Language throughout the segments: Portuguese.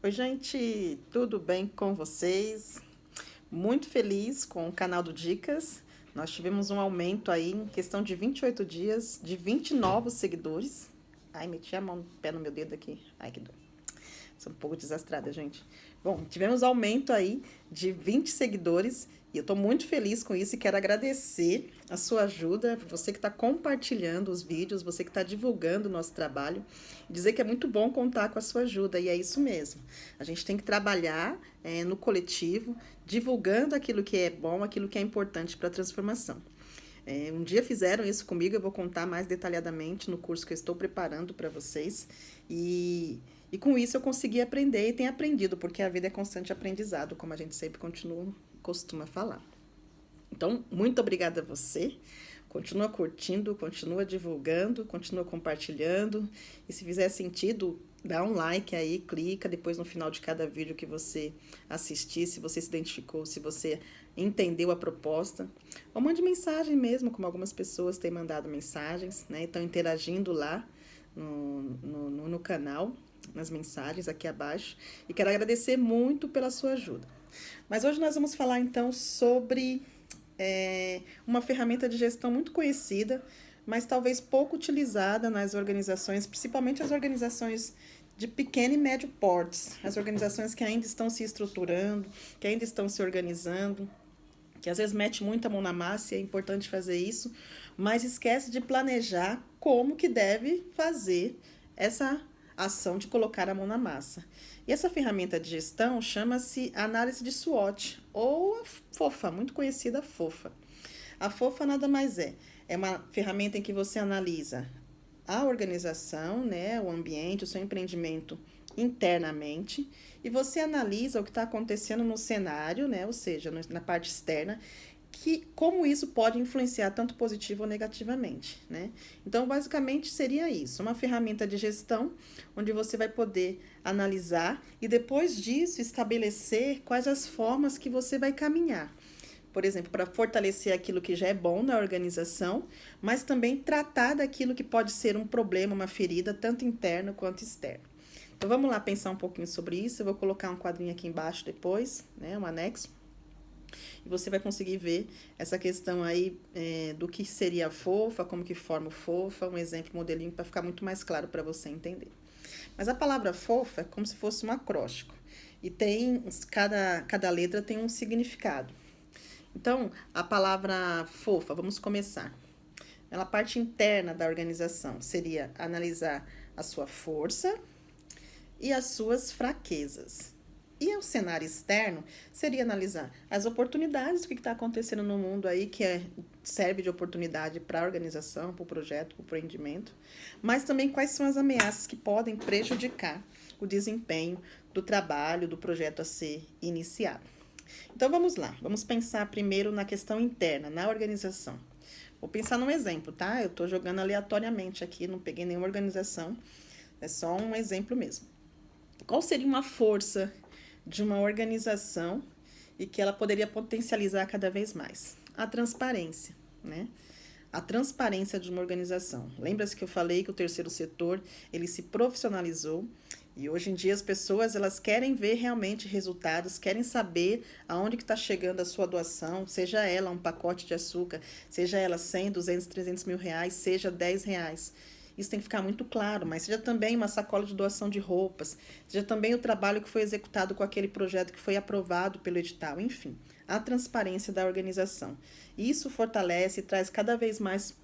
Oi, gente, tudo bem com vocês? Muito feliz com o canal do Dicas. Nós tivemos um aumento aí em questão de 28 dias, de 20 novos seguidores. Ai, meti a mão, pé no meu dedo aqui. Ai, que dor. Sou um pouco desastrada, gente. Bom, tivemos aumento aí de 20 seguidores e eu estou muito feliz com isso e quero agradecer a sua ajuda, você que está compartilhando os vídeos, você que está divulgando o nosso trabalho, e dizer que é muito bom contar com a sua ajuda, e é isso mesmo. A gente tem que trabalhar no coletivo, divulgando aquilo que é bom, aquilo que é importante para a transformação. Um dia fizeram isso comigo, eu vou contar mais detalhadamente no curso que eu estou preparando para vocês. E com isso eu consegui aprender e tenho aprendido, porque a vida é constante aprendizado, como a gente sempre costuma falar. Então, muito obrigada a você. Continua curtindo, continua divulgando, continua compartilhando. E se fizer sentido, dá um like aí, clica depois no final de cada vídeo que você assistir, se você se identificou, se você entendeu a proposta. Ou mande mensagem mesmo, como algumas pessoas têm mandado mensagens, né? Estão interagindo lá no canal, nas mensagens aqui abaixo. E quero agradecer muito pela sua ajuda. Mas hoje nós vamos falar então sobre uma ferramenta de gestão muito conhecida, mas talvez pouco utilizada nas organizações, principalmente as organizações de pequeno e médio portes, as organizações que ainda estão se estruturando, que ainda estão se organizando, que às vezes mete muita mão na massa e é importante fazer isso, mas esquece de planejar como que deve fazer essa ação de colocar a mão na massa. E essa ferramenta de gestão chama-se análise de SWOT, ou a FOFA, muito conhecida FOFA. A FOFA nada mais é uma ferramenta em que você analisa a organização, né, o ambiente, o seu empreendimento internamente, e você analisa o que está acontecendo no cenário, né, ou seja, na parte externa, como isso pode influenciar tanto positivo ou negativamente, né? Então, basicamente seria isso, uma ferramenta de gestão onde você vai poder analisar e depois disso estabelecer quais as formas que você vai caminhar. Por exemplo, para fortalecer aquilo que já é bom na organização, mas também tratar daquilo que pode ser um problema, uma ferida, tanto interno quanto externo. Então, vamos lá pensar um pouquinho sobre isso. Eu vou colocar um quadrinho aqui embaixo depois, né, um anexo. E você vai conseguir ver essa questão aí do que seria a FOFA, como que forma o FOFA, um exemplo, modelinho, para ficar muito mais claro para você entender. Mas a palavra FOFA é como se fosse um acróstico. E tem, cada letra tem um significado. Então, a palavra FOFA, vamos começar. Ela, a parte interna da organização seria analisar a sua força e as suas fraquezas. E o cenário externo seria analisar as oportunidades, o que está acontecendo no mundo aí, que serve de oportunidade para a organização, para o projeto, para o empreendimento, mas também quais são as ameaças que podem prejudicar o desempenho do trabalho, do projeto a ser iniciado. Então vamos lá, vamos pensar primeiro na questão interna, na organização. Vou pensar num exemplo, tá? Eu estou jogando aleatoriamente aqui, não peguei nenhuma organização, é só um exemplo mesmo. Qual seria uma força de uma organização e que ela poderia potencializar cada vez mais? A transparência, né? A transparência de uma organização. Lembra-se que eu falei que o terceiro setor, ele se profissionalizou e hoje em dia as pessoas, elas querem ver realmente resultados, querem saber aonde que está chegando a sua doação, seja ela um pacote de açúcar, seja ela 100, 200, 300 mil reais, seja 10 reais. Isso tem que ficar muito claro, mas seja também uma sacola de doação de roupas, seja também o trabalho que foi executado com aquele projeto que foi aprovado pelo edital, enfim, a transparência da organização. Isso fortalece e traz cada vez mais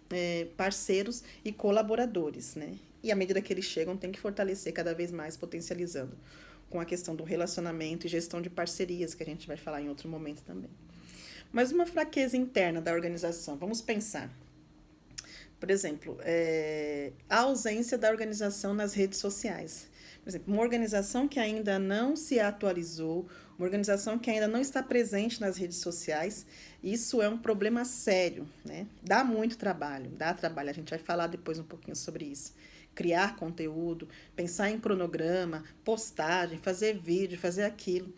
parceiros e colaboradores, né? E à medida que eles chegam, tem que fortalecer cada vez mais, potencializando com a questão do relacionamento e gestão de parcerias, que a gente vai falar em outro momento também. Mas uma fraqueza interna da organização, vamos pensar. Por exemplo, a ausência da organização nas redes sociais. Por exemplo, uma organização que ainda não se atualizou, uma organização que ainda não está presente nas redes sociais, isso é um problema sério, né? Dá muito trabalho, a gente vai falar depois um pouquinho sobre isso. Criar conteúdo, pensar em cronograma, postagem, fazer vídeo, fazer aquilo.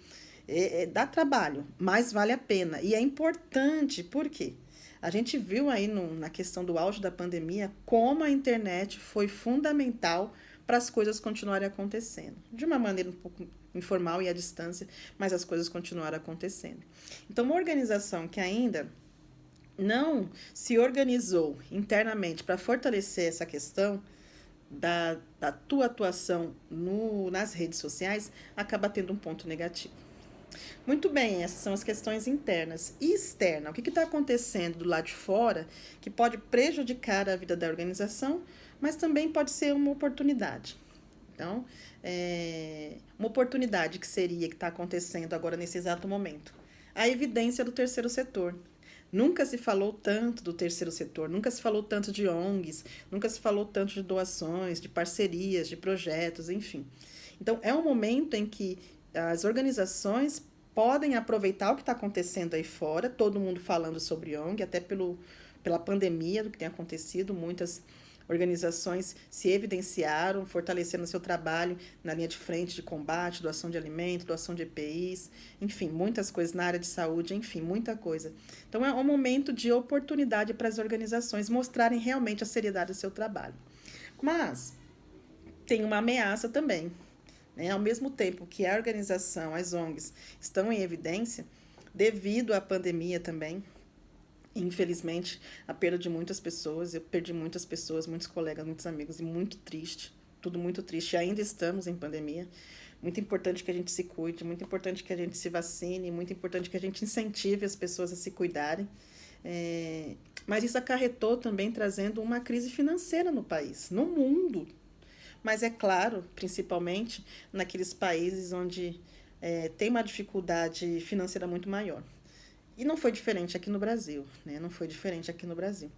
Dá trabalho, mas vale a pena. E é importante, por quê? A gente viu aí na questão do auge da pandemia como a internet foi fundamental para as coisas continuarem acontecendo. De uma maneira um pouco informal e à distância, mas as coisas continuaram acontecendo. Então, uma organização que ainda não se organizou internamente para fortalecer essa questão da tua atuação nas redes sociais, acaba tendo um ponto negativo. Muito bem, essas são as questões internas. E externa, o que está acontecendo do lado de fora que pode prejudicar a vida da organização, mas também pode ser uma oportunidade. Então, uma oportunidade que está acontecendo agora nesse exato momento. A evidência do terceiro setor. Nunca se falou tanto do terceiro setor, nunca se falou tanto de ONGs, nunca se falou tanto de doações, de parcerias, de projetos, enfim. Então, é um momento em que as organizações podem aproveitar o que está acontecendo aí fora, todo mundo falando sobre ONG, até pela pandemia do que tem acontecido, muitas organizações se evidenciaram, fortalecendo seu trabalho na linha de frente de combate, doação de alimentos, doação de EPIs, enfim, muitas coisas na área de saúde, enfim, muita coisa. Então, é um momento de oportunidade para as organizações mostrarem realmente a seriedade do seu trabalho. Mas tem uma ameaça também, né? Ao mesmo tempo que a organização, as ONGs, estão em evidência, devido à pandemia também, infelizmente, a perda de muitas pessoas, eu perdi muitas pessoas, muitos colegas, muitos amigos, e muito triste, tudo muito triste, ainda estamos em pandemia, muito importante que a gente se cuide, muito importante que a gente se vacine, muito importante que a gente incentive as pessoas a se cuidarem, mas isso acarretou também trazendo uma crise financeira no país, no mundo, mas é claro, principalmente naqueles países onde tem uma dificuldade financeira muito maior. E não foi diferente aqui no Brasil, né? Não foi diferente aqui no Brasil.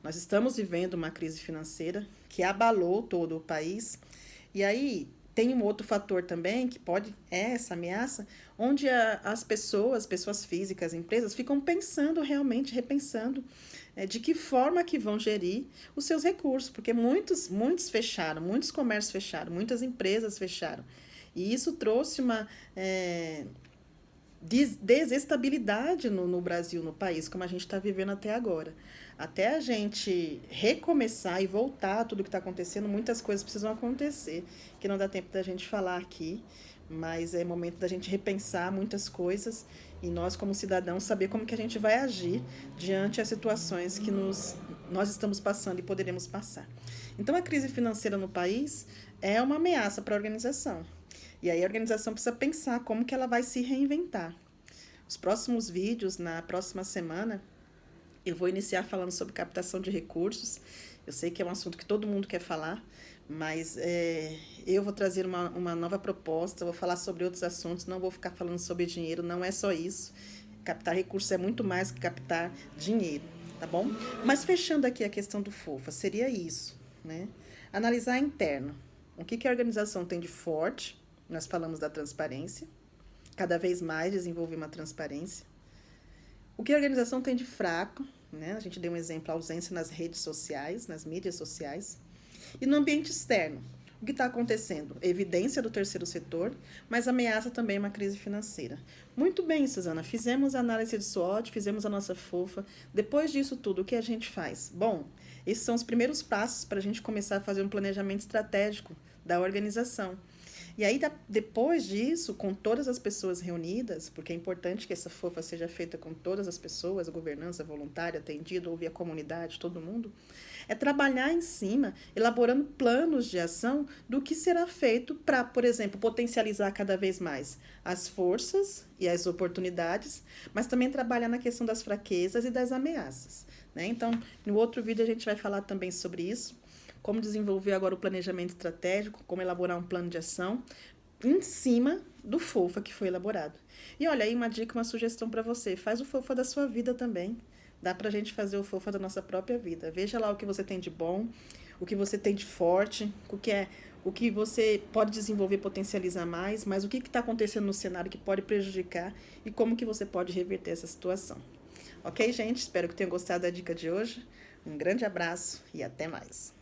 Nós estamos vivendo uma crise financeira que abalou todo o país. E aí tem um outro fator também que é essa ameaça, onde as pessoas físicas, empresas, ficam pensando realmente, repensando de que forma que vão gerir os seus recursos, porque muitos fecharam, muitos comércios fecharam, muitas empresas fecharam. E isso trouxe uma desestabilidade no Brasil, no país, como a gente está vivendo até agora. Até a gente recomeçar e voltar a tudo que está acontecendo, muitas coisas precisam acontecer, que não dá tempo da gente falar aqui, mas é momento da gente repensar muitas coisas e nós, como cidadãos, saber como que a gente vai agir diante das situações que nós estamos passando e poderemos passar. Então, a crise financeira no país é uma ameaça para a organização. E aí a organização precisa pensar como que ela vai se reinventar. Os próximos vídeos, na próxima semana, eu vou iniciar falando sobre captação de recursos. Eu sei que é um assunto que todo mundo quer falar, mas eu vou trazer uma nova proposta, vou falar sobre outros assuntos, não vou ficar falando sobre dinheiro, não é só isso. Captar recursos é muito mais que captar dinheiro, tá bom? Mas fechando aqui a questão do FOFA, seria isso, né? Analisar interno. O que a organização tem de forte? Nós falamos da transparência, cada vez mais desenvolver uma transparência. O que a organização tem de fraco, né? A gente deu um exemplo, a ausência nas redes sociais, nas mídias sociais. E no ambiente externo, o que está acontecendo? Evidência do terceiro setor, mas ameaça também uma crise financeira. Muito bem, Suzana, fizemos a análise de SWOT, fizemos a nossa FOFA. Depois disso tudo, o que a gente faz? Bom, esses são os primeiros passos para a gente começar a fazer um planejamento estratégico da organização. E aí, depois disso, com todas as pessoas reunidas, porque é importante que essa FOFA seja feita com todas as pessoas, a governança voluntária, atendida, ouvir a comunidade, todo mundo, é trabalhar em cima, elaborando planos de ação do que será feito para, por exemplo, potencializar cada vez mais as forças e as oportunidades, mas também trabalhar na questão das fraquezas e das ameaças, né? Então, no outro vídeo a gente vai falar também sobre isso, como desenvolver agora o planejamento estratégico, como elaborar um plano de ação em cima do FOFA que foi elaborado. E olha aí uma dica, uma sugestão para você, faz o FOFA da sua vida também. Dá para a gente fazer o FOFA da nossa própria vida. Veja lá o que você tem de bom, o que você tem de forte, o que você pode desenvolver, potencializar mais, mas o que está acontecendo no cenário que pode prejudicar e como que você pode reverter essa situação. Ok, gente? Espero que tenham gostado da dica de hoje. Um grande abraço e até mais.